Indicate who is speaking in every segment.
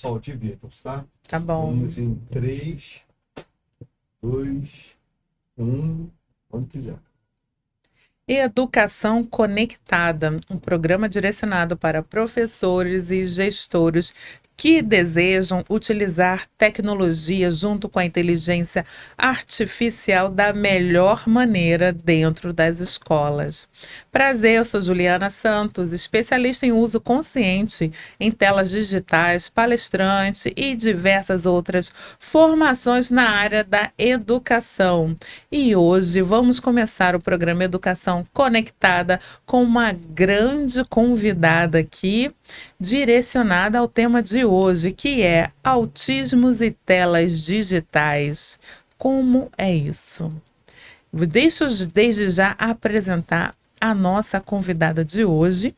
Speaker 1: solte e vírgulas, tá?
Speaker 2: Tá bom.
Speaker 1: Vamos em 3, 2, 1, quando quiser.
Speaker 2: Educação Conectada, um programa direcionado para professores e gestores que desejam utilizar tecnologia junto com a inteligência artificial da melhor maneira dentro das escolas. Prazer, eu sou Juliana Santos, especialista em uso consciente em telas digitais, palestrante e diversas outras formações na área da educação. E hoje vamos começar o programa Educação Conectada com uma grande convidada aqui, direcionada ao tema de hoje, que é autismos e telas digitais. Como é isso? Deixa eu desde já apresentar a nossa convidada de hoje,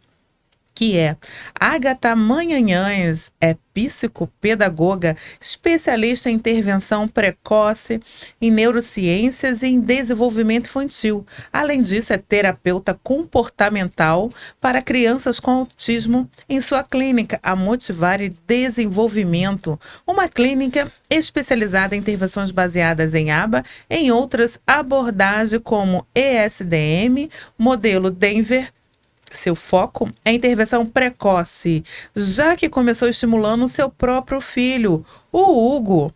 Speaker 2: que é Ágata Manhanhães, é psicopedagoga, especialista em intervenção precoce, em neurociências e em desenvolvimento infantil. Além disso, é terapeuta comportamental para crianças com autismo em sua clínica A Motivar e Desenvolvimento, uma clínica especializada em intervenções baseadas em ABA, em outras abordagens como ESDM, modelo Denver. Seu foco é a intervenção precoce, já que começou estimulando o seu próprio filho, o Hugo,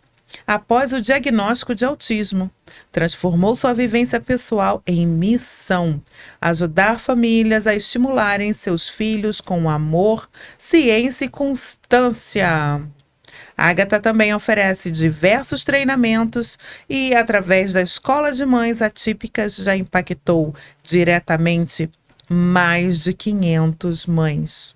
Speaker 2: após o diagnóstico de autismo. Transformou sua vivência pessoal em missão: ajudar famílias a estimularem seus filhos com amor, ciência e constância. A Ágata também oferece diversos treinamentos e, através da Escola de Mães Atípicas, já impactou diretamente mais de 500 mães,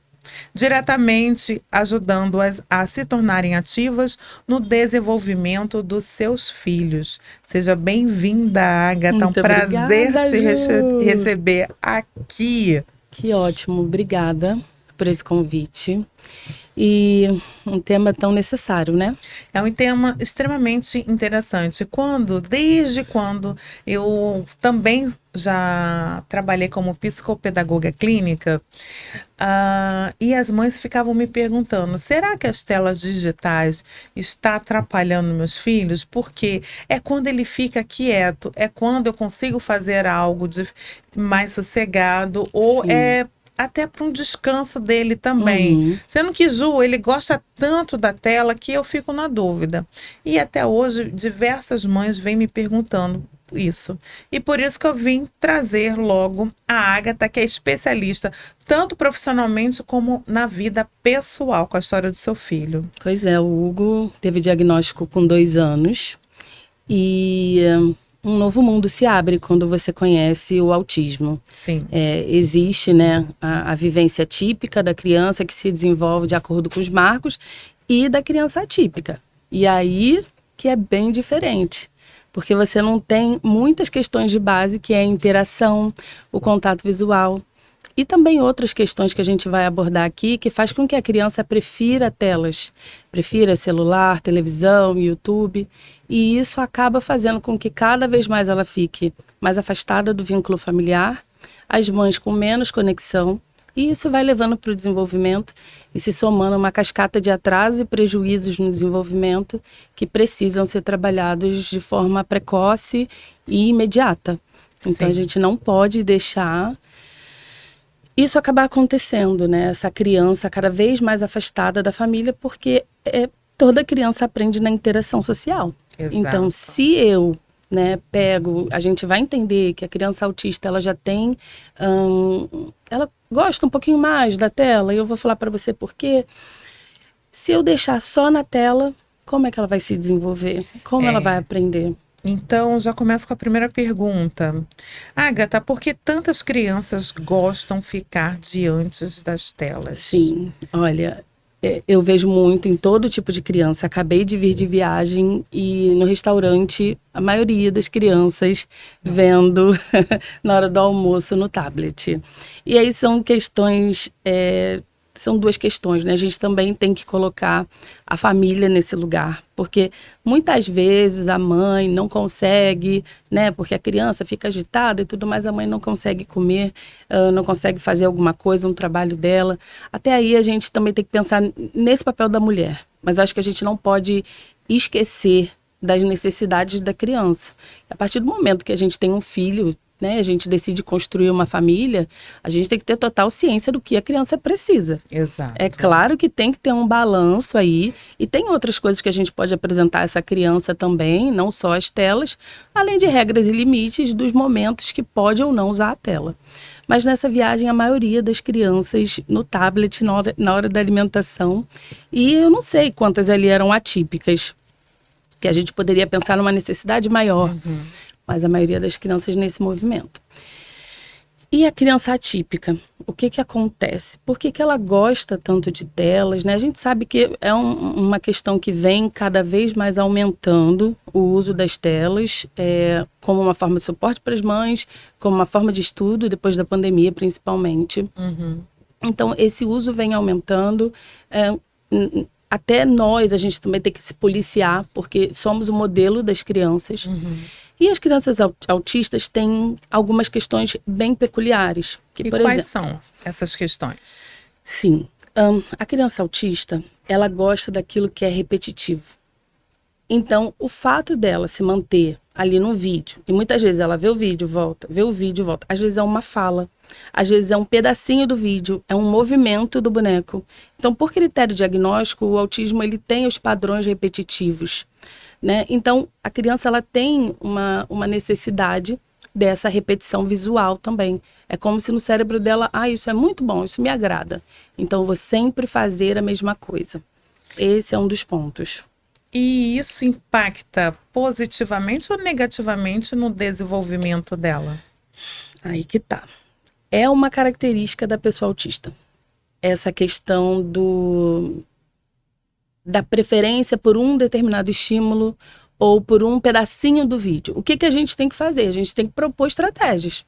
Speaker 2: diretamente ajudando-as a se tornarem ativas no desenvolvimento dos seus filhos. Seja bem-vinda, Ágata.
Speaker 3: Muito
Speaker 2: um prazer
Speaker 3: obrigada,
Speaker 2: te
Speaker 3: Ju.
Speaker 2: receber aqui.
Speaker 3: Que ótimo, obrigada por esse convite. E um tema tão necessário, né?
Speaker 2: É um tema extremamente interessante. Desde quando eu também já trabalhei como psicopedagoga clínica, e as mães ficavam me perguntando: será que as telas digitais estão atrapalhando meus filhos? Porque é quando ele fica quieto, é quando eu consigo fazer algo mais sossegado, ou
Speaker 3: Sim.
Speaker 2: é até para um descanso dele também.
Speaker 3: Uhum.
Speaker 2: Sendo que Ju, ele gosta tanto da tela que eu fico na dúvida. E até hoje, diversas mães vêm me perguntando isso. E por isso que eu vim trazer logo a Ágata, que é especialista, tanto profissionalmente como na vida pessoal, com a história do seu filho.
Speaker 3: Pois é, o Hugo teve diagnóstico com 2 anos e um novo mundo se abre quando você conhece o autismo.
Speaker 2: Sim.
Speaker 3: Existe, né, a vivência típica da criança que se desenvolve de acordo com os marcos e da criança atípica. E aí que é bem diferente, porque você não tem muitas questões de base, que é a interação, o contato visual e também outras questões que a gente vai abordar aqui, que faz com que a criança prefira telas, prefira celular, televisão, YouTube, e isso acaba fazendo com que cada vez mais ela fique mais afastada do vínculo familiar, as mães com menos conexão, e isso vai levando para o desenvolvimento e se somando uma cascata de atrasos e prejuízos no desenvolvimento que precisam ser trabalhados de forma precoce e imediata. Então,
Speaker 2: Sim.
Speaker 3: a gente não pode deixar isso acabar acontecendo, né? Essa criança cada vez mais afastada da família, porque toda criança aprende na interação social.
Speaker 2: Exato.
Speaker 3: Então, se eu, né, a gente vai entender que a criança autista, ela já tem, ela gosta um pouquinho mais da tela, e eu vou falar para você por quê. Se eu deixar só na tela, como é que ela vai se desenvolver? Como ela vai aprender?
Speaker 2: Então, já começo com a primeira pergunta. Ágata, por que tantas crianças gostam de ficar diante das telas?
Speaker 3: Sim, olha, eu vejo muito em todo tipo de criança. Acabei de vir de viagem e no restaurante, a maioria das crianças vendo na hora do almoço no tablet. E aí são questões são duas questões, né? A gente também tem que colocar a família nesse lugar, porque muitas vezes a mãe não consegue, né? Porque a criança fica agitada e tudo mais, a mãe não consegue comer, não consegue fazer alguma coisa, um trabalho dela. Até aí a gente também tem que pensar nesse papel da mulher, mas acho que a gente não pode esquecer das necessidades da criança. A partir do momento que a gente tem um filho, né, a gente decide construir uma família, a gente tem que ter total ciência do que a criança precisa.
Speaker 2: Exato.
Speaker 3: É claro que tem que ter um balanço aí, e tem outras coisas que a gente pode apresentar a essa criança também, não só as telas, além de regras e limites dos momentos que pode ou não usar a tela. Mas nessa viagem, a maioria das crianças no tablet, na hora da alimentação, e eu não sei quantas ali eram atípicas, que a gente poderia pensar numa necessidade maior, mas a maioria das crianças nesse movimento. E a criança atípica, o que acontece? Por que ela gosta tanto de telas, né? A gente sabe que é uma questão que vem cada vez mais aumentando o uso das telas, como uma forma de suporte para as mães, como uma forma de estudo, depois da pandemia principalmente. Então, esse uso vem aumentando. Até nós, a gente também tem que se policiar, porque somos o modelo das crianças. E as crianças autistas têm algumas questões bem peculiares.
Speaker 2: E quais são essas questões?
Speaker 3: Sim. A criança autista, ela gosta daquilo que é repetitivo. Então, o fato dela se manter ali no vídeo, e muitas vezes ela vê o vídeo, volta, vê o vídeo, volta. Às vezes é uma fala, às vezes é um pedacinho do vídeo, é um movimento do boneco. Então, por critério diagnóstico, o autismo ele tem os padrões repetitivos, né? Então, a criança ela tem uma necessidade dessa repetição visual também. É como se no cérebro dela, isso é muito bom, isso me agrada. Então, eu vou sempre fazer a mesma coisa. Esse é um dos pontos.
Speaker 2: E isso impacta positivamente ou negativamente no desenvolvimento dela?
Speaker 3: Aí que tá. É uma característica da pessoa autista. Essa questão da preferência por um determinado estímulo ou por um pedacinho do vídeo. O que a gente tem que fazer? A gente tem que propor estratégias.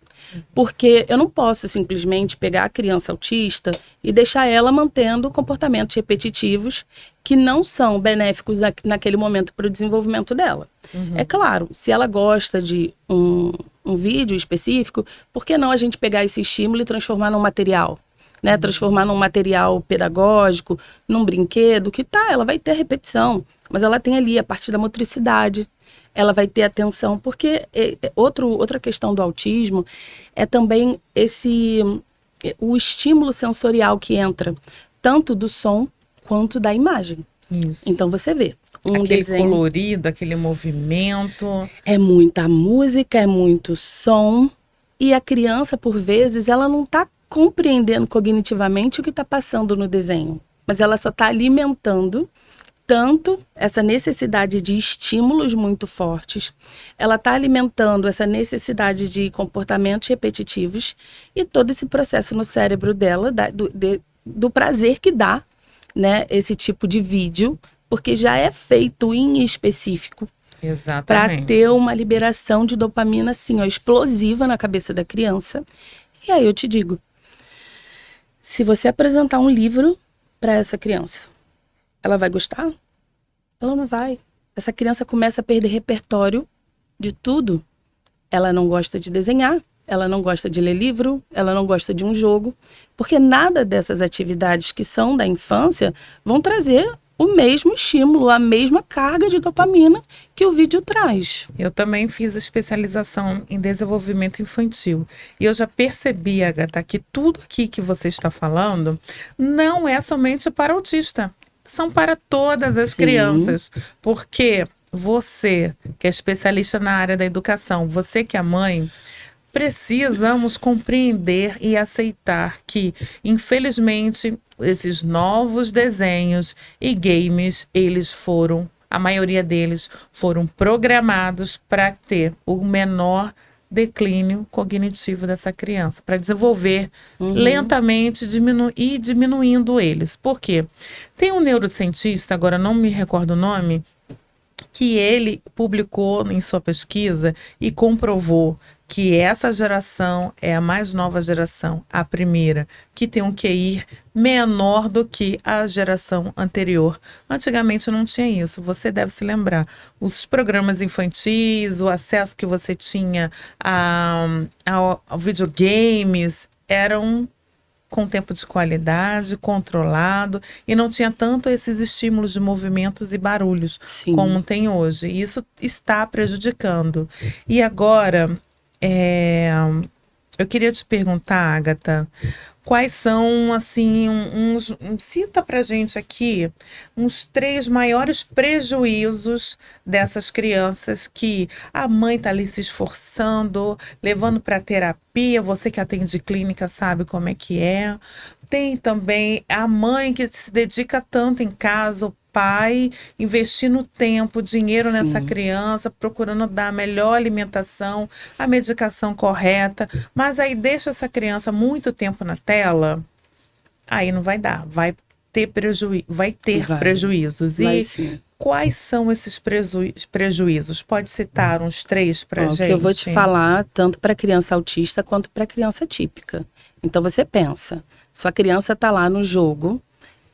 Speaker 3: Porque eu não posso simplesmente pegar a criança autista e deixar ela mantendo comportamentos repetitivos que não são benéficos naquele momento para o desenvolvimento dela. É claro, se ela gosta de um vídeo específico, por que não a gente pegar esse estímulo e transformar num material? Né? Transformar num material pedagógico, num brinquedo, ela vai ter repetição, mas ela tem ali a parte da motricidade, ela vai ter atenção, porque outra questão do autismo é também o estímulo sensorial que entra, tanto do som quanto da imagem.
Speaker 2: Isso.
Speaker 3: Então você vê
Speaker 2: aquele
Speaker 3: desenho,
Speaker 2: colorido, aquele movimento.
Speaker 3: É muita música, é muito som, e a criança, por vezes, ela não está compreendendo cognitivamente o que está passando no desenho, mas ela só está alimentando tanto essa necessidade de estímulos muito fortes, ela está alimentando essa necessidade de comportamentos repetitivos e todo esse processo no cérebro dela, do prazer que dá, né, esse tipo de vídeo, porque já é feito em específico para ter uma liberação de dopamina assim, explosiva na cabeça da criança. E aí eu te digo, se você apresentar um livro para essa criança, ela vai gostar? Ela não vai. Essa criança começa a perder repertório de tudo. Ela não gosta de desenhar, ela não gosta de ler livro, ela não gosta de um jogo, porque nada dessas atividades que são da infância vão trazer o mesmo estímulo, a mesma carga de dopamina que o vídeo traz.
Speaker 2: Eu também fiz especialização em desenvolvimento infantil. E eu já percebi, Agatha, que tudo aqui que você está falando não é somente para autista. São para todas as crianças. Porque você, que é especialista na área da educação, você que é mãe, precisamos compreender e aceitar que, infelizmente, esses novos desenhos e games, a maioria deles foram programados para ter o menor declínio cognitivo dessa criança, para desenvolver lentamente e diminuindo eles. Por quê? Tem um neurocientista, agora não me recordo o nome, que ele publicou em sua pesquisa e comprovou que essa geração é a mais nova geração, a primeira, que tem um QI menor do que a geração anterior. Antigamente não tinha isso, você deve se lembrar. Os programas infantis, o acesso que você tinha a videogames eram com tempo de qualidade, controlado, e não tinha tanto esses estímulos de movimentos e barulhos
Speaker 3: Sim.
Speaker 2: como tem hoje. E isso está prejudicando. E agora, eu queria te perguntar, Agatha, quais são, assim, cita pra gente aqui uns 3 maiores prejuízos dessas crianças que a mãe tá ali se esforçando, levando para terapia, você que atende clínica sabe como é que é. Tem também a mãe que se dedica tanto em casa, o pai investindo tempo, dinheiro
Speaker 3: Sim.
Speaker 2: nessa criança, procurando dar a melhor alimentação, a medicação correta, mas aí deixa essa criança muito tempo na tela, aí não vai dar, vai ter prejuízos.
Speaker 3: Vai
Speaker 2: E
Speaker 3: sim.
Speaker 2: quais são esses prejuízos? Pode citar uns 3 para
Speaker 3: Ó,
Speaker 2: gente?
Speaker 3: que eu vou te falar tanto para criança autista quanto para criança típica. Então você pensa, sua criança está lá no jogo,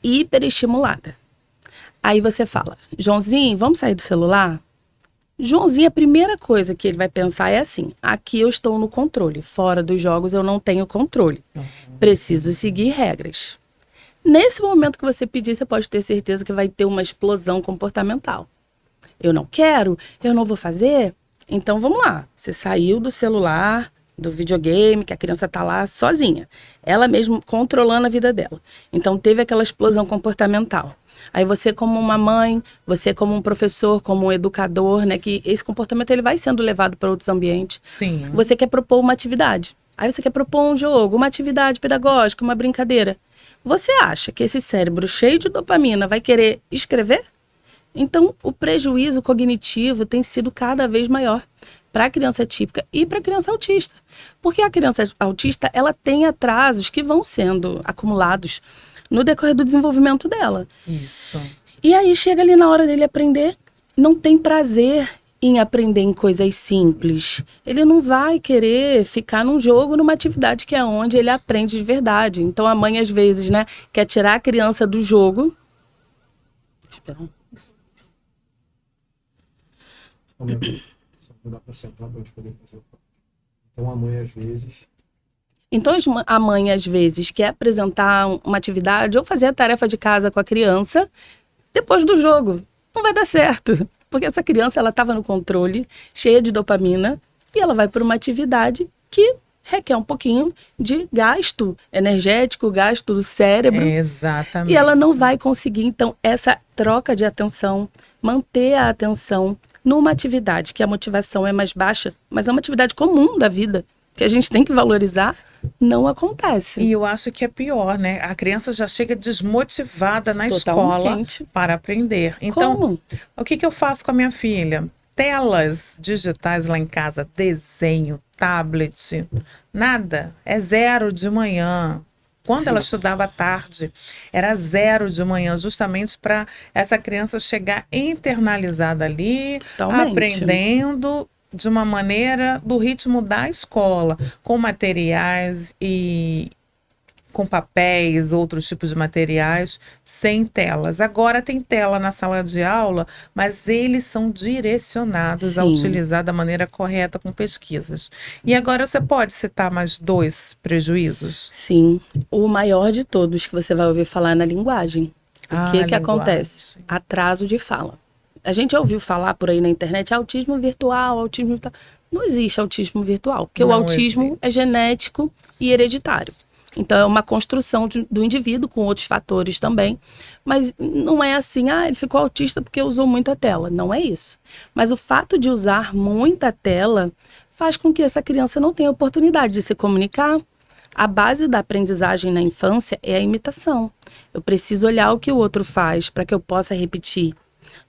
Speaker 3: hiperestimulada. Aí você fala, Joãozinho, vamos sair do celular? Joãozinho, a primeira coisa que ele vai pensar é assim, aqui eu estou no controle, fora dos jogos eu não tenho controle. Preciso seguir regras. Nesse momento que você pedir, você pode ter certeza que vai ter uma explosão comportamental. Eu não quero, eu não vou fazer. Então vamos lá, você saiu do celular, do videogame, que a criança está lá sozinha. Ela mesma controlando a vida dela. Então teve aquela explosão comportamental. Aí você como uma mãe, você como um professor, como um educador, né, que esse comportamento ele vai sendo levado para outros ambientes.
Speaker 2: Sim.
Speaker 3: Você quer propor uma atividade. Aí você quer propor um jogo, uma atividade pedagógica, uma brincadeira. Você acha que esse cérebro cheio de dopamina vai querer escrever? Então, o prejuízo cognitivo tem sido cada vez maior para a criança típica e para a criança autista. Porque a criança autista, ela tem atrasos que vão sendo acumulados no decorrer do desenvolvimento dela.
Speaker 2: Isso.
Speaker 3: E aí chega ali na hora dele aprender, não tem prazer em aprender em coisas simples. Ele não vai querer ficar num jogo, numa atividade que é onde ele aprende de verdade. Então a mãe às vezes, né, quer tirar a criança do jogo. Espera.
Speaker 1: Só vou dar para sentar para a gente poder fazer o próximo. Então a mãe às vezes...
Speaker 3: Então a mãe às vezes quer apresentar uma atividade ou fazer a tarefa de casa com a criança depois do jogo. Não vai dar certo, porque essa criança ela estava no controle, cheia de dopamina, e ela vai para uma atividade que requer um pouquinho de gasto energético, gasto do cérebro.
Speaker 2: Exatamente.
Speaker 3: E ela não vai conseguir, então, essa troca de atenção, manter a atenção numa atividade que a motivação é mais baixa, mas é uma atividade comum da vida, que a gente tem que valorizar, não acontece.
Speaker 2: E eu acho que é pior, né? A criança já chega desmotivada na
Speaker 3: Totalmente.
Speaker 2: escola para aprender. Então,
Speaker 3: Como?
Speaker 2: o que eu faço com a minha filha? Telas digitais lá em casa, desenho, tablet, nada. É 0 de manhã. Quando ela estudava à tarde, era 0 de manhã, justamente para essa criança chegar internalizada ali,
Speaker 3: Totalmente.
Speaker 2: aprendendo de uma maneira do ritmo da escola, com materiais e com papéis, outros tipos de materiais, sem telas. Agora tem tela na sala de aula, mas eles são direcionados a
Speaker 3: Sim.
Speaker 2: utilizar da maneira correta com pesquisas. E agora você pode citar mais 2 prejuízos?
Speaker 3: Sim, o maior de todos que você vai ouvir falar é na linguagem. O que
Speaker 2: linguagem.
Speaker 3: acontece? Atraso de fala. A gente já ouviu falar por aí na internet, autismo virtual, autismo virtual. Não existe autismo virtual, porque o
Speaker 2: Não
Speaker 3: autismo
Speaker 2: existe.
Speaker 3: é genético e hereditário. Então, é uma construção do indivíduo com outros fatores também. Mas não é assim, ele ficou autista porque usou muita tela. Não é isso. Mas o fato de usar muita tela faz com que essa criança não tenha oportunidade de se comunicar. A base da aprendizagem na infância é a imitação. Eu preciso olhar o que o outro faz para que eu possa repetir.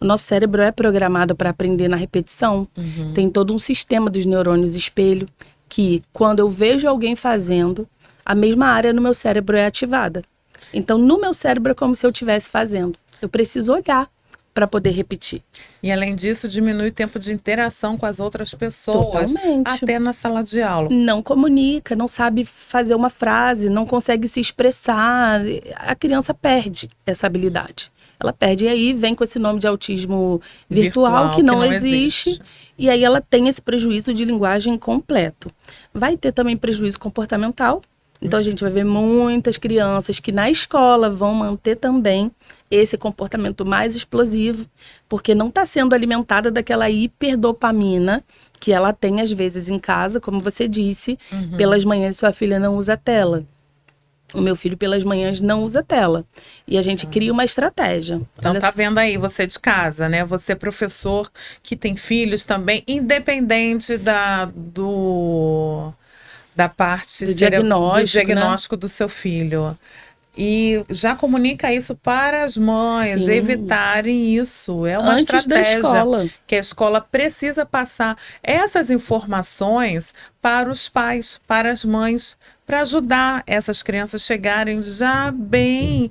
Speaker 3: O nosso cérebro é programado para aprender na repetição. Tem todo um sistema dos neurônios espelho que, quando eu vejo alguém fazendo, a mesma área no meu cérebro é ativada. Então, no meu cérebro é como se eu estivesse fazendo. Eu preciso olhar para poder repetir.
Speaker 2: E além disso, diminui o tempo de interação com as outras pessoas,
Speaker 3: Totalmente.
Speaker 2: até na sala de aula.
Speaker 3: Não comunica, não sabe fazer uma frase, não consegue se expressar. A criança perde essa habilidade. Ela perde, e aí vem com esse nome de autismo virtual que não existe. E aí ela tem esse prejuízo de linguagem completo. Vai ter também prejuízo comportamental. Então a gente vai ver muitas crianças que na escola vão manter também esse comportamento mais explosivo, porque não está sendo alimentada daquela hiperdopamina que ela tem às vezes em casa, como você disse, pelas manhãs sua filha não usa tela. O meu filho pelas manhãs não usa tela. E a gente cria uma estratégia.
Speaker 2: Então
Speaker 3: Olha
Speaker 2: tá
Speaker 3: só.
Speaker 2: vendo aí, você de casa, né? Você professor que tem filhos também, independente da parte
Speaker 3: Do diagnóstico,
Speaker 2: do diagnóstico do seu filho. E já comunica isso para as mães,
Speaker 3: Sim.
Speaker 2: evitarem isso. É uma
Speaker 3: Antes da
Speaker 2: estratégia
Speaker 3: escola.
Speaker 2: que a escola precisa passar essas informações para os pais, para as mães, para ajudar essas crianças a chegarem já bem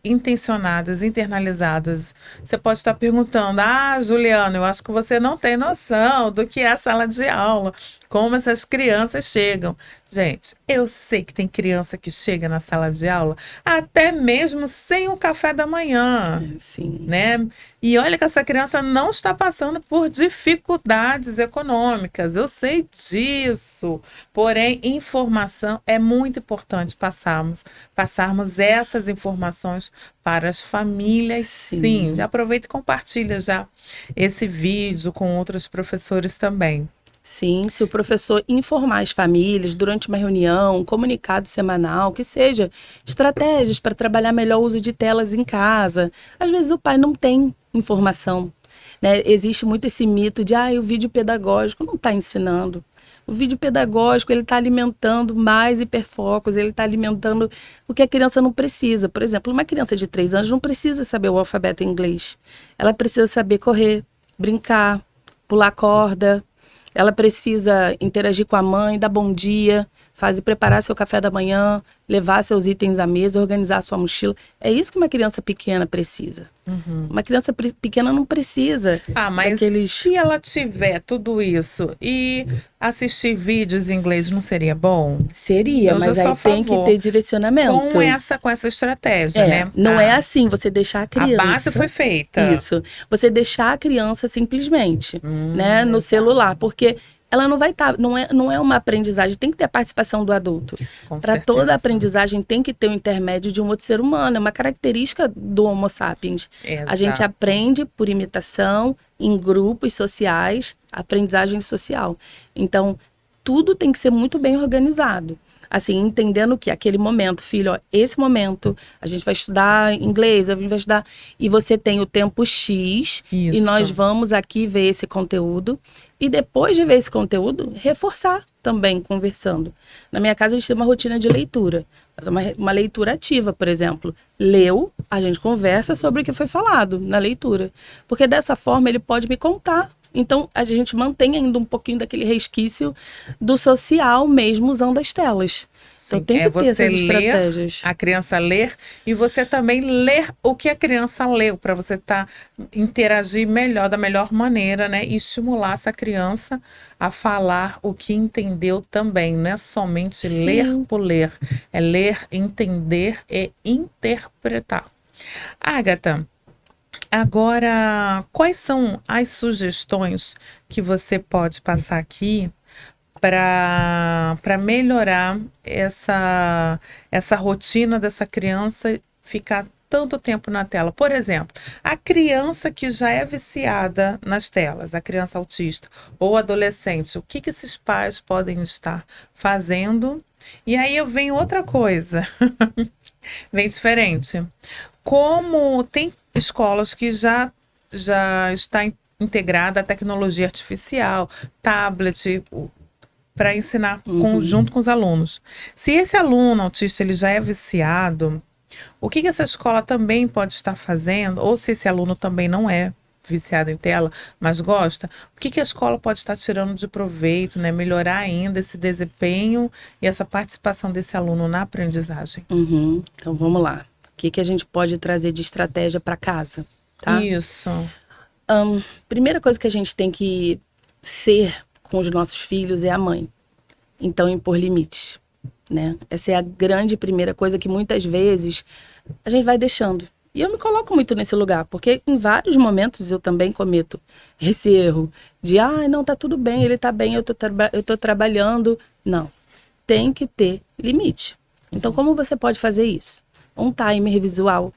Speaker 2: intencionadas, internalizadas. Você pode estar perguntando: ah, Juliana, eu acho que você não tem noção do que é a sala de aula, como essas crianças chegam. Gente, eu sei que tem criança que chega na sala de aula até mesmo sem o café da manhã,
Speaker 3: Sim.
Speaker 2: né? E olha que essa criança não está passando por dificuldades econômicas, eu sei disso. Porém, informação é muito importante passarmos essas informações para as famílias, sim. Aproveita e compartilha já esse vídeo com outros professores também.
Speaker 3: Sim, se o professor informar as famílias durante uma reunião, um comunicado semanal, que seja, estratégias para trabalhar melhor o uso de telas em casa. Às vezes o pai não tem informação, né? Existe muito esse mito de, o vídeo pedagógico não está ensinando. O vídeo pedagógico, ele está alimentando mais hiperfocos, ele está alimentando o que a criança não precisa. Por exemplo, uma criança de 3 anos não precisa saber o alfabeto em inglês. Ela precisa saber correr, brincar, pular corda. Ela precisa interagir com a mãe, dar bom dia, preparar seu café da manhã, levar seus itens à mesa, organizar sua mochila. É isso que uma criança pequena precisa. Uma criança pequena não precisa.
Speaker 2: Mas se ela tiver tudo isso e assistir vídeos em inglês, não seria bom?
Speaker 3: Seria, mas aí tem que ter direcionamento.
Speaker 2: Com essa estratégia, né?
Speaker 3: Não é assim, você deixar a criança...
Speaker 2: A base foi feita.
Speaker 3: Isso. Você deixar a criança simplesmente, né, no celular, porque ela não vai estar, não é uma aprendizagem, tem que ter a participação do adulto. Para toda aprendizagem tem que ter o intermédio de um outro ser humano, é uma característica do Homo sapiens.
Speaker 2: Exato.
Speaker 3: A gente aprende por imitação, em grupos sociais, aprendizagem social. Então, tudo tem que ser muito bem organizado. Assim, entendendo que aquele momento, filho, esse momento, a gente vai estudar inglês, a gente vai estudar... E você tem o tempo X,
Speaker 2: isso.
Speaker 3: E nós vamos aqui ver esse conteúdo. E depois de ver esse conteúdo, reforçar também, conversando. Na minha casa, a gente tem uma rotina de leitura. Mas uma leitura ativa, por exemplo. Leu, a gente conversa sobre o que foi falado na leitura. Porque dessa forma, ele pode me contar. Então, a gente mantém ainda um pouquinho daquele resquício do social mesmo usando as telas. Então, tem que ter essas estratégias.
Speaker 2: A criança ler e você também ler o que a criança leu, para você interagir melhor, da melhor maneira, né? E estimular essa criança a falar o que entendeu também. Não é somente ler por ler, é ler, entender e interpretar. Agatha, agora, quais são as sugestões que você pode passar aqui para melhorar essa rotina dessa criança ficar tanto tempo na tela? Por exemplo, a criança que já é viciada nas telas, a criança autista ou adolescente, o que esses pais podem estar fazendo? E aí vem outra coisa, vem diferente. Como tem escolas que já está integrada a tecnologia artificial, tablet, para ensinar junto com os alunos. Se esse aluno autista ele já é viciado, o que essa escola também pode estar fazendo? Ou se esse aluno também não é viciado em tela, mas gosta, o que a escola pode estar tirando de proveito, né? Melhorar ainda esse desempenho e essa participação desse aluno na aprendizagem?
Speaker 3: Então, vamos lá. O que a gente pode trazer de estratégia para casa? tá?
Speaker 2: Isso.
Speaker 3: Primeira coisa que a gente tem que ser com os nossos filhos é a mãe. Então, impor limites, né? Essa é a grande primeira coisa que muitas vezes a gente vai deixando. E eu me coloco muito nesse lugar, porque em vários momentos eu também cometo esse erro de, não, tá tudo bem, ele tá bem, eu tô trabalhando. Não, tem que ter limite. Então, como você pode fazer isso? Um timer visual.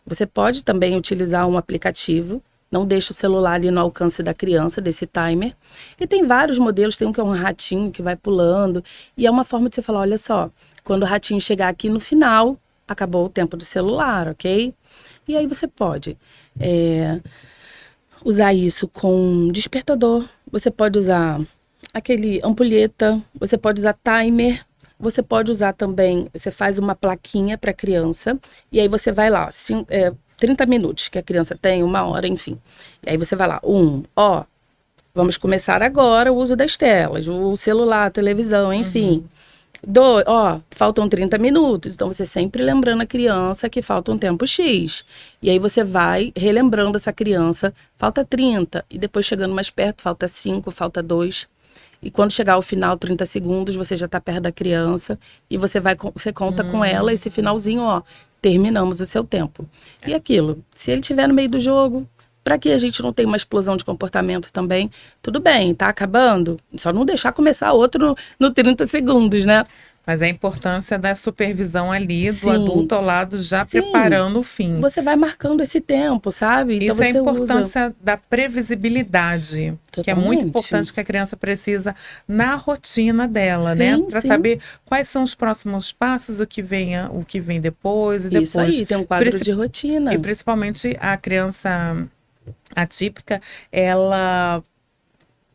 Speaker 3: Você pode também utilizar um aplicativo. Não deixa o celular ali no alcance da criança, desse timer. E tem vários modelos, tem um que é um ratinho que vai pulando. E é uma forma de você falar, olha só, quando o ratinho chegar aqui no final, acabou o tempo do celular, ok? E aí você pode usar isso com despertador, você pode usar aquele ampulheta, você pode usar timer, você pode usar também, você faz uma plaquinha para a criança, e aí você vai lá, 30 minutos que a criança tem, 1 hora, enfim. E aí você vai lá, vamos começar agora o uso das telas, o celular, a televisão, enfim. Faltam 30 minutos, então você sempre lembrando a criança que falta um tempo X. E aí você vai relembrando essa criança, falta 30, e depois chegando mais perto, falta 5, falta 2. E quando chegar ao final, 30 segundos, você já está perto da criança e você conta com ela esse finalzinho, terminamos o seu tempo. E aquilo, se ele estiver no meio do jogo, para que a gente não tenha uma explosão de comportamento também, tudo bem, tá acabando, só não deixar começar outro no 30 segundos, né?
Speaker 2: Mas a importância da supervisão ali, do
Speaker 3: Sim.
Speaker 2: adulto ao lado, já
Speaker 3: Sim.
Speaker 2: preparando o fim.
Speaker 3: Você vai marcando esse tempo, sabe? Então
Speaker 2: Isso é a
Speaker 3: você
Speaker 2: importância da previsibilidade, que é muito
Speaker 3: Totalmente.
Speaker 2: importante, que a criança precisa na rotina dela,
Speaker 3: Sim,
Speaker 2: né? Para
Speaker 3: sim.
Speaker 2: saber quais são os próximos passos, o que vem depois e depois.
Speaker 3: Isso aí, tem um quadro
Speaker 2: Princi-
Speaker 3: de rotina.
Speaker 2: E principalmente a criança atípica, ela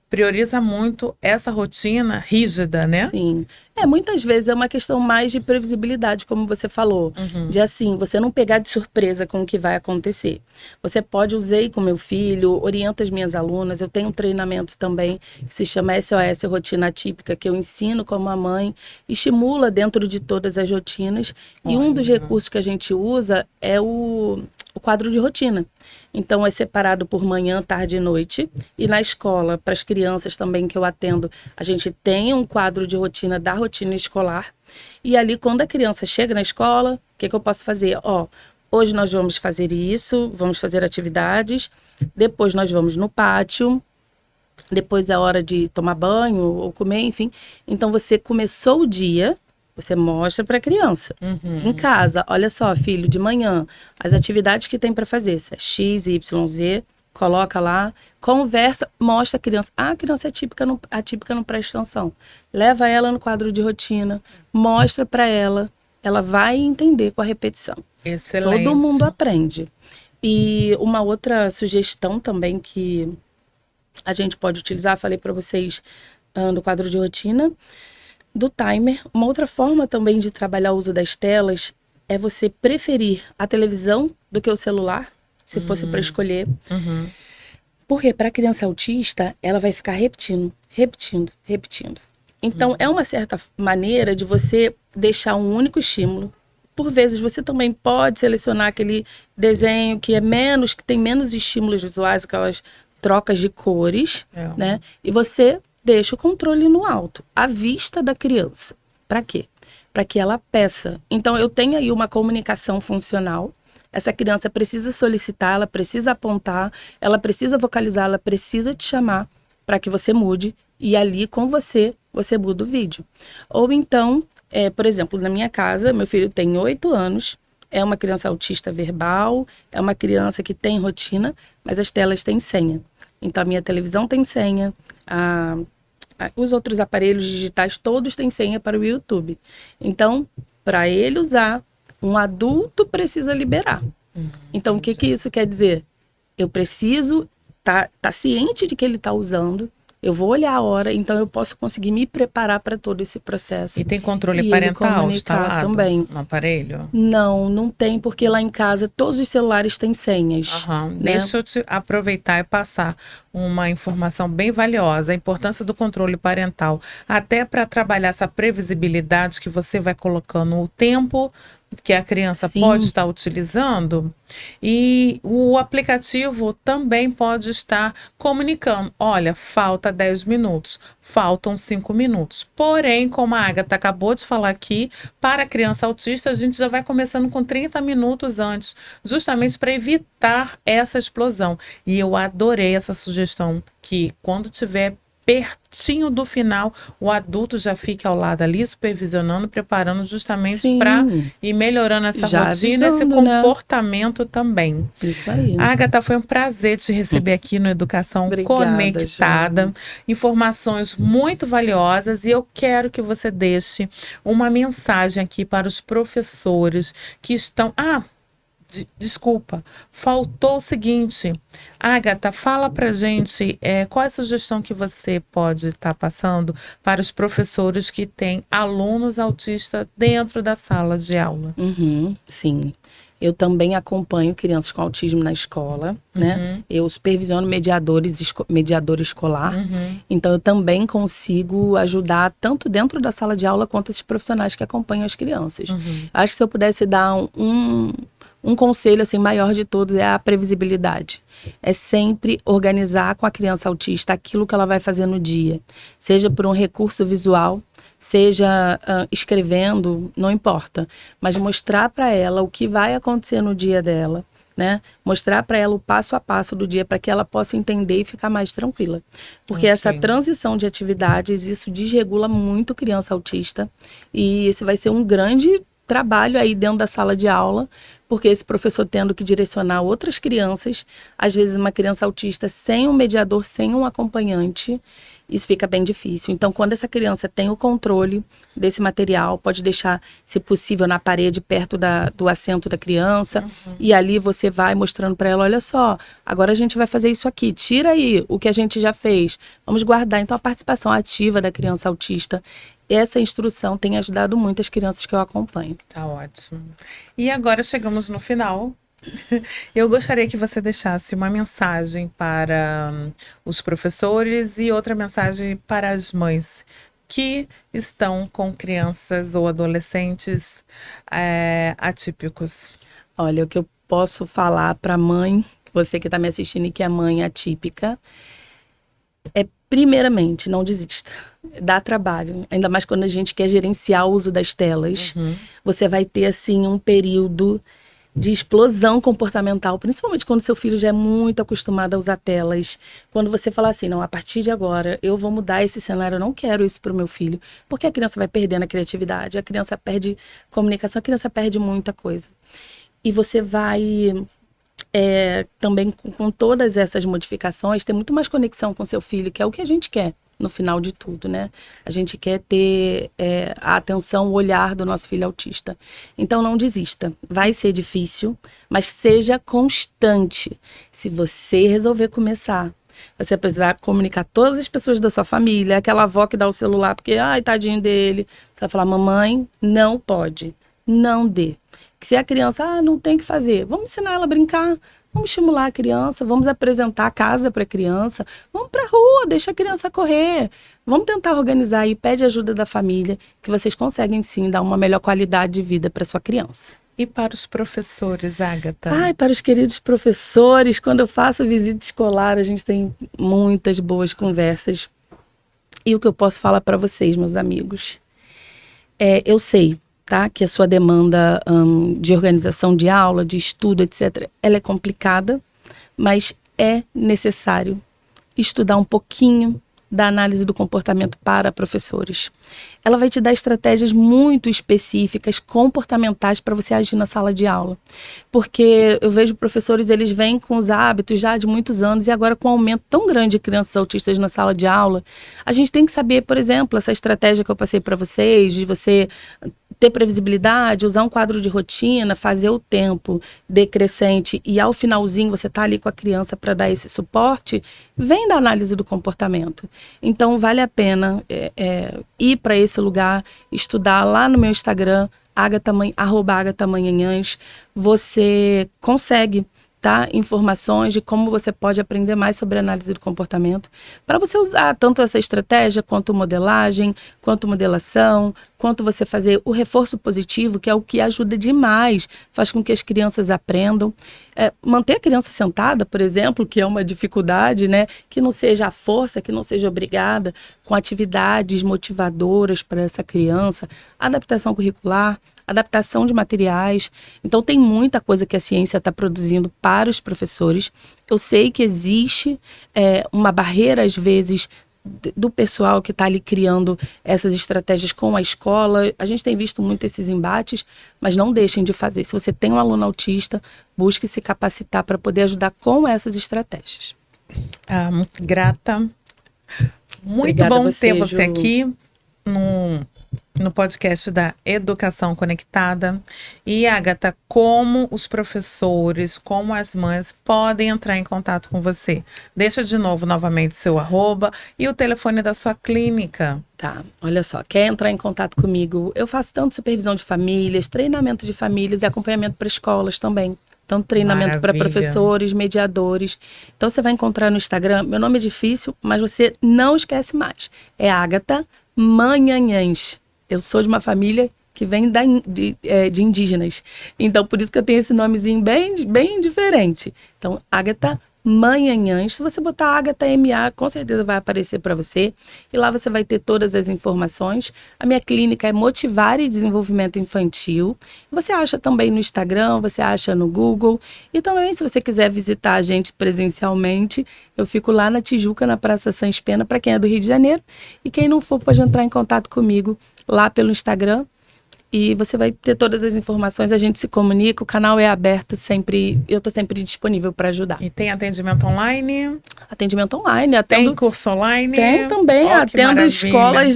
Speaker 2: prioriza muito essa rotina rígida, né?
Speaker 3: Sim. Muitas vezes é uma questão mais de previsibilidade, como você falou. De assim, você não pegar de surpresa com o que vai acontecer. Você pode, usei com meu filho, oriento as minhas alunas, eu tenho um treinamento também que se chama SOS Rotina Atípica, que eu ensino como a mãe, estimula dentro de todas as rotinas. E um dos recursos que a gente usa é o quadro de rotina. Então, é separado por manhã, tarde e noite. E na escola, para as crianças também que eu atendo, a gente tem um quadro de rotina da rotina escolar. E ali, quando a criança chega na escola, o que eu posso fazer? Hoje nós vamos fazer isso, vamos fazer atividades. Depois nós vamos no pátio. Depois é hora de tomar banho ou comer, enfim. Então, você começou o dia... Você mostra para a criança. Em casa, olha só, filho, de manhã, as atividades que tem para fazer, se é X, Y, Z, coloca lá, conversa, mostra a criança. A criança atípica não presta atenção. Leva ela no quadro de rotina, mostra para ela vai entender com a repetição.
Speaker 2: Excelente.
Speaker 3: Todo mundo aprende. E uma outra sugestão também que a gente pode utilizar, falei para vocês no quadro de rotina, do timer. Uma outra forma também de trabalhar o uso das telas é você preferir a televisão do que o celular, se fosse para escolher. Porque para a criança autista, ela vai ficar repetindo. Então, é uma certa maneira de você deixar um único estímulo. Por vezes, você também pode selecionar aquele desenho que tem menos estímulos visuais, aquelas trocas de cores, né? E você deixa o controle no alto, à vista da criança. Para quê? Para que ela peça. Então, eu tenho aí uma comunicação funcional. Essa criança precisa solicitar, ela precisa apontar, ela precisa vocalizar, ela precisa te chamar para que você mude. E ali, com você muda o vídeo. Ou então, por exemplo, na minha casa, meu filho tem 8 anos, é uma criança autista verbal, é uma criança que tem rotina, mas as telas têm senha. Então, a minha televisão tem senha, os outros aparelhos digitais todos têm senha para o YouTube. Então, para ele usar, um adulto precisa liberar. Então, o que isso quer dizer? Eu preciso tá ciente de que ele está usando, eu vou olhar a hora, então eu posso conseguir me preparar para todo esse processo.
Speaker 2: E tem controle parental instalado
Speaker 3: também
Speaker 2: no aparelho?
Speaker 3: Não tem, porque lá em casa todos os celulares têm senhas. Né?
Speaker 2: Deixa eu te aproveitar e passar uma informação bem valiosa, a importância do controle parental, até para trabalhar essa previsibilidade que você vai colocando o tempo que a criança
Speaker 3: Sim.
Speaker 2: pode estar utilizando, e o aplicativo também pode estar comunicando: olha, falta 10 minutos, faltam 5 minutos. Porém, como a Agatha acabou de falar aqui, para a criança autista, a gente já vai começando com 30 minutos antes, justamente para evitar essa explosão. E eu adorei essa sugestão, que quando tiver pertinho do final, o adulto já fique ao lado ali, supervisionando, preparando justamente
Speaker 3: Sim.
Speaker 2: para ir melhorando essa
Speaker 3: Já
Speaker 2: rotina, esse
Speaker 3: avisando, né?
Speaker 2: comportamento também.
Speaker 3: Isso aí.
Speaker 2: Agatha, foi um prazer te receber aqui no Educação
Speaker 3: Obrigada,
Speaker 2: Conectada.
Speaker 3: Jane.
Speaker 2: Informações muito valiosas, e eu quero que você deixe uma mensagem aqui para os professores que estão... Desculpa, faltou o seguinte. Agatha, fala pra gente qual é a sugestão que você pode estar passando para os professores que têm alunos autistas dentro da sala de aula.
Speaker 3: Uhum, sim. Eu também acompanho crianças com autismo na escola, né? Eu supervisiono mediador escolar. Então, eu também consigo ajudar tanto dentro da sala de aula quanto esses profissionais que acompanham as crianças. Acho que se eu pudesse dar um conselho assim, maior de todos é a previsibilidade. É sempre organizar com a criança autista aquilo que ela vai fazer no dia. Seja por um recurso visual, seja escrevendo, não importa. Mas mostrar para ela o que vai acontecer no dia dela, né? Mostrar para ela o passo a passo do dia para que ela possa entender e ficar mais tranquila. Porque essa transição de atividades, isso desregula muito criança autista. E esse vai ser um grande trabalho aí dentro da sala de aula, porque esse professor tendo que direcionar outras crianças, às vezes uma criança autista sem um mediador, sem um acompanhante, isso fica bem difícil. Então, quando essa criança tem o controle desse material, pode deixar, se possível, na parede, perto do assento da criança, e ali você vai mostrando para ela, olha só, agora a gente vai fazer isso aqui, tira aí o que a gente já fez, vamos guardar. Então, a participação ativa da criança autista, essa instrução tem ajudado muito as crianças que eu acompanho.
Speaker 2: Tá ótimo. E agora chegamos no final. Eu gostaria que você deixasse uma mensagem para os professores e outra mensagem para as mães que estão com crianças ou adolescentes atípicos.
Speaker 3: Olha, o que eu posso falar para a mãe, você que está me assistindo e que é mãe atípica, é, primeiramente, não desista. Dá trabalho, ainda mais quando a gente quer gerenciar o uso das telas. Você vai ter, assim, um período de explosão comportamental, principalmente quando seu filho já é muito acostumado a usar telas. Quando você falar assim, não, a partir de agora eu vou mudar esse cenário, eu não quero isso para o meu filho, porque a criança vai perdendo a criatividade, a criança perde comunicação, a criança perde muita coisa. E você vai... também com todas essas modificações, ter muito mais conexão com seu filho, que é o que a gente quer no final de tudo, né? A gente quer ter a atenção, o olhar do nosso filho autista. Então não desista. Vai ser difícil, mas seja constante. Se você resolver começar, você vai precisar comunicar todas as pessoas da sua família, aquela avó que dá o celular porque, ai, tadinho dele. Você vai falar, mamãe, não pode, não dê. Que se a criança, não tem o que fazer, vamos ensinar ela a brincar, vamos estimular a criança, vamos apresentar a casa para a criança, vamos para a rua, deixa a criança correr, vamos tentar organizar e pede ajuda da família, que vocês conseguem sim dar uma melhor qualidade de vida para sua criança.
Speaker 2: E para os professores, Agatha?
Speaker 3: Ai, para os queridos professores, quando eu faço visita escolar, a gente tem muitas boas conversas. E o que eu posso falar para vocês, meus amigos, eu sei, tá, que a sua demanda de organização de aula, de estudo, etc., ela é complicada, mas é necessário estudar um pouquinho da análise do comportamento para professores. Ela vai te dar estratégias muito específicas, comportamentais, para você agir na sala de aula. Porque eu vejo professores, eles vêm com os hábitos já de muitos anos, e agora com um aumento tão grande de crianças autistas na sala de aula, a gente tem que saber, por exemplo, essa estratégia que eu passei para vocês, de você ter previsibilidade, usar um quadro de rotina, fazer o tempo decrescente e ao finalzinho você tá ali com a criança para dar esse suporte, vem da análise do comportamento. Então vale a pena ir para esse lugar, estudar lá no meu Instagram, @AgathaManhanhãs, você consegue informações de como você pode aprender mais sobre análise do comportamento, para você usar tanto essa estratégia, quanto modelagem, quanto modelação, quanto você fazer o reforço positivo, que é o que ajuda demais, faz com que as crianças aprendam. Manter a criança sentada, por exemplo, que é uma dificuldade, né? Que não seja à força, que não seja obrigada, com atividades motivadoras para essa criança, adaptação curricular, adaptação de materiais. Então, tem muita coisa que a ciência está produzindo para os professores. Eu sei que existe uma barreira, às vezes, do pessoal que está ali criando essas estratégias com a escola. A gente tem visto muito esses embates, mas não deixem de fazer. Se você tem um aluno autista, busque se capacitar para poder ajudar com essas estratégias.
Speaker 2: Muito grata. Muito
Speaker 3: Obrigada
Speaker 2: bom
Speaker 3: a você,
Speaker 2: ter você
Speaker 3: Ju.
Speaker 2: aqui no podcast da Educação Conectada. E, Agatha, como os professores, como as mães podem entrar em contato com você? Deixa de novo, novamente, seu @ e o telefone da sua clínica.
Speaker 3: Tá, olha só, quer entrar em contato comigo? Eu faço tanto supervisão de famílias, treinamento de famílias e acompanhamento para escolas também. Tanto treinamento para
Speaker 2: Maravilha.
Speaker 3: professores, mediadores. Então você vai encontrar no Instagram, meu nome é difícil, mas você não esquece mais. É Agatha Manhanhães. Eu sou de uma família que vem de indígenas. Então, por isso que eu tenho esse nomezinho bem diferente. Então, Agatha Manhanhães. Se você botar Agatha MA, com certeza vai aparecer para você. E lá você vai ter todas as informações. A minha clínica é Motivar e Desenvolvimento Infantil. Você acha também no Instagram, você acha no Google. E também, se você quiser visitar a gente presencialmente, eu fico lá na Tijuca, na Praça Sans Pena, para quem é do Rio de Janeiro. E quem não for, pode entrar em contato comigo lá pelo Instagram. E você vai ter todas as informações, a gente se comunica, o canal é aberto sempre, eu estou sempre disponível para ajudar.
Speaker 2: E tem atendimento online?
Speaker 3: Atendimento online,
Speaker 2: Tem curso online?
Speaker 3: Tem também,
Speaker 2: Ó, que
Speaker 3: atendo
Speaker 2: maravilha.
Speaker 3: escolas,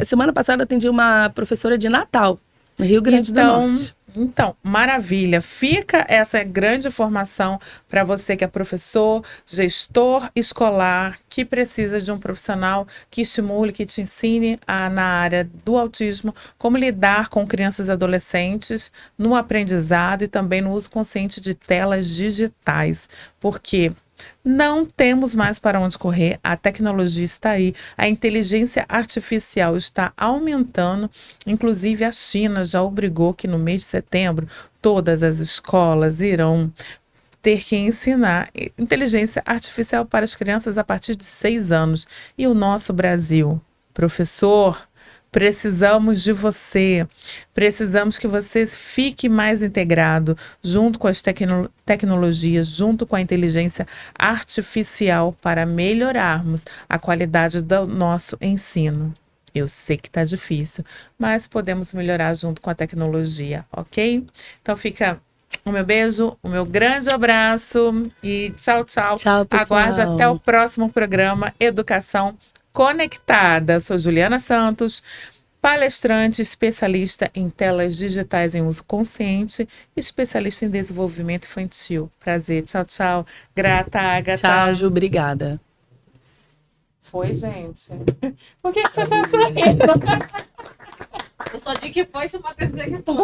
Speaker 3: semana passada atendi uma professora de Natal, no Rio Grande do Norte.
Speaker 2: Então, maravilha. Fica essa grande informação para você que é professor, gestor escolar, que precisa de um profissional que estimule, que te ensine na área do autismo, como lidar com crianças e adolescentes no aprendizado e também no uso consciente de telas digitais. Porque não temos mais para onde correr, a tecnologia está aí, a inteligência artificial está aumentando, inclusive a China já obrigou que no mês de setembro todas as escolas irão ter que ensinar inteligência artificial para as crianças a partir de 6 anos. E o nosso Brasil, professor, precisamos de você, precisamos que você fique mais integrado junto com as tecnologias, junto com a inteligência artificial para melhorarmos a qualidade do nosso ensino. Eu sei que está difícil, mas podemos melhorar junto com a tecnologia, ok? Então fica o meu beijo, o meu grande abraço e tchau, tchau.
Speaker 3: Tchau, pessoal.
Speaker 2: Aguarde até o próximo programa Educação Conectada. Sou Juliana Santos, palestrante, especialista em telas digitais em uso consciente, especialista em desenvolvimento infantil. Prazer, tchau, tchau. Grata, Agatha.
Speaker 3: Tchau, Ju, obrigada.
Speaker 2: Foi, gente. Por que você tá sorrindo?
Speaker 4: Eu só digo que foi, se o Matheus dizer que foi.